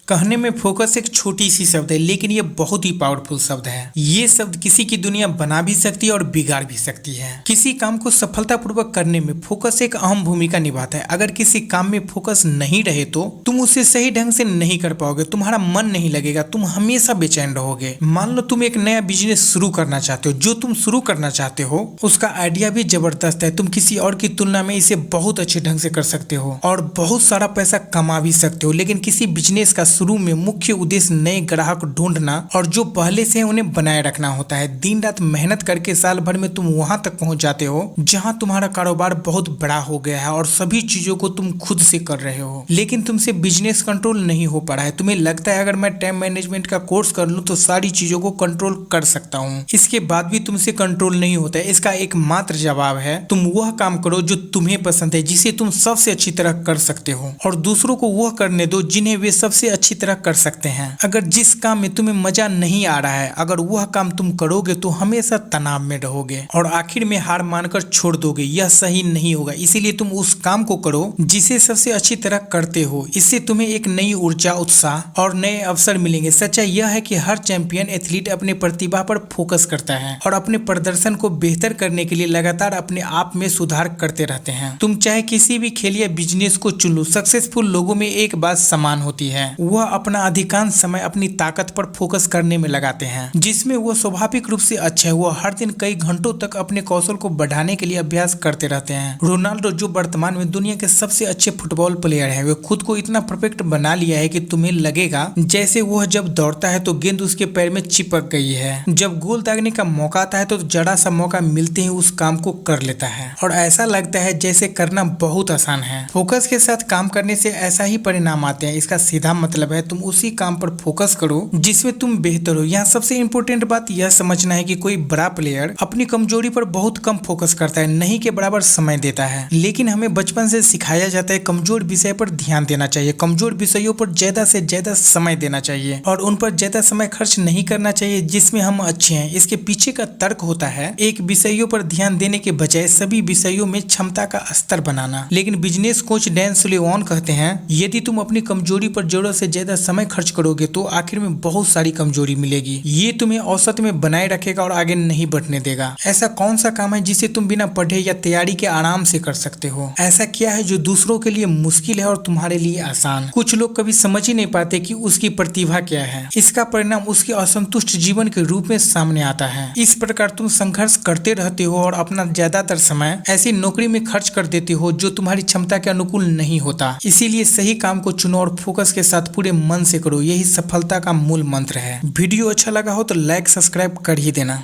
कहने में फोकस एक छोटी सी शब्द है, लेकिन ये बहुत ही पावरफुल शब्द है। ये शब्द किसी की दुनिया बना भी सकती है और बिगाड़ भी सकती है। किसी काम को सफलतापूर्वक करने में फोकस एक अहम भूमिका निभाता है। अगर किसी काम में फोकस नहीं रहे तो तुम उसे सही ढंग से नहीं कर पाओगे, तुम्हारा मन नहीं लगेगा, तुम हमेशा बेचैन रहोगे। मान लो तुम एक नया बिजनेस शुरू करना चाहते हो। जो तुम शुरू करना चाहते हो उसका आइडिया भी जबरदस्त है। तुम किसी और की तुलना में इसे बहुत अच्छे ढंग से कर सकते हो और बहुत सारा पैसा कमा भी सकते हो। लेकिन किसी बिजनेस का शुरू में मुख्य उद्देश्य नए ग्राहक ढूंढना और जो पहले से उन्हें बनाए रखना होता है। दिन रात मेहनत करके साल भर में तुम वहां तक पहुंच जाते हो जहां तुम्हारा कारोबार बहुत बड़ा हो गया है और सभी चीजों को तुम खुद से कर रहे हो। लेकिन तुमसे बिजनेस कंट्रोल नहीं हो पा रहा है। तुम्हें लगता है अगर मैं टाइम मैनेजमेंट का कोर्स कर लूं तो सारी चीजों को कंट्रोल कर सकता हूं। इसके बाद भी तुमसे कंट्रोल नहीं होता है। इसका एकमात्र जवाब है तुम वह काम करो जो तुम्हें पसंद है, जिसे तुम सबसे अच्छी तरह कर सकते हो, और दूसरों को वह करने दो जिन्हें वे सबसे अच्छी तरह कर सकते हैं। अगर जिस काम में तुम्हें मजा नहीं आ रहा है, अगर वह काम तुम करोगे तो हमेशा तनाव में रहोगे और आखिर में हार मानकर छोड़ दोगे। यह सही नहीं होगा। इसीलिए तुम उस काम को करो जिसे सबसे अच्छी तरह करते हो। इससे तुम्हें एक नई ऊर्जा, उत्साह और नए अवसर मिलेंगे। सच्चाई यह है कि हर चैंपियन एथलीट अपने प्रतिभा पर फोकस करता है और अपने प्रदर्शन को बेहतर करने के लिए लगातार अपने आप में सुधार करते रहते हैं। तुम चाहे किसी भी खेल या बिजनेस को चुन लो, सक्सेसफुल लोगों में एक बात समान होती है। वह अपना अधिकांश समय अपनी ताकत पर फोकस करने में लगाते हैं, जिसमें वो स्वाभाविक रूप से अच्छे हैं। वो हर दिन कई घंटों तक अपने कौशल को बढ़ाने के लिए अभ्यास करते रहते हैं। रोनाल्डो, जो वर्तमान में दुनिया के सबसे अच्छे फुटबॉल प्लेयर है, वे खुद को इतना परफेक्ट बना लिया है कि तुम्हें लगेगा जैसे वह जब दौड़ता है तो गेंद उसके पैर में चिपक गई है। जब गोल दागने का मौका आता है तो जरा सा मौका मिलते ही उस काम को कर लेता है और ऐसा लगता है जैसे करना बहुत आसान है। फोकस के साथ काम करने से ऐसा ही परिणाम आते हैं। इसका सीधा मतलब है तुम उसी काम पर फोकस करो जिसमें तुम बेहतर हो। यहाँ सबसे इंपॉर्टेंट बात यह समझना है कि कोई बड़ा प्लेयर अपनी कमजोरी पर बहुत कम फोकस करता है, नहीं के बराबर समय देता है। लेकिन हमें बचपन से सिखाया जाता है कमजोर विषय पर ध्यान देना चाहिए, कमजोर विषयों पर ज्यादा से ज्यादा समय देना चाहिए और उन पर ज्यादा समय खर्च नहीं करना चाहिए जिसमें हम अच्छे हैं। इसके पीछे का तर्क होता है एक विषयों पर ध्यान देने के बजाय सभी विषयों में क्षमता का स्तर बनाना। लेकिन बिजनेस कोच डैन सुलेवान कहते हैं यदि तुम अपनी कमजोरी पर जरूरत से ज्यादा समय खर्च करोगे तो आखिर में बहुत सारी कमजोरी मिलेगी। ये तुम्हें औसत में बनाए रखेगा और आगे नहीं बढ़ने देगा। ऐसा कौन सा काम है जिसे तुम बिना पढ़े या तैयारी के आराम से कर सकते हो? ऐसा क्या है जो दूसरों के लिए मुश्किल है और तुम्हारे लिए आसान? कुछ लोग कभी समझ ही नहीं पाते कि उसकी प्रतिभा क्या है। इसका परिणाम उसके असंतुष्ट जीवन के रूप में सामने आता है। इस प्रकार तुम संघर्ष करते रहते हो और अपना ज्यादातर समय ऐसी नौकरी में खर्च कर देते हो जो तुम्हारी क्षमता के अनुकूल नहीं होता। इसीलिए सही काम को चुनो और फोकस के साथ पूरे मन से करो। यही सफलता का मूल मंत्र है। वीडियो अच्छा लगा हो तो लाइक सब्सक्राइब कर ही देना।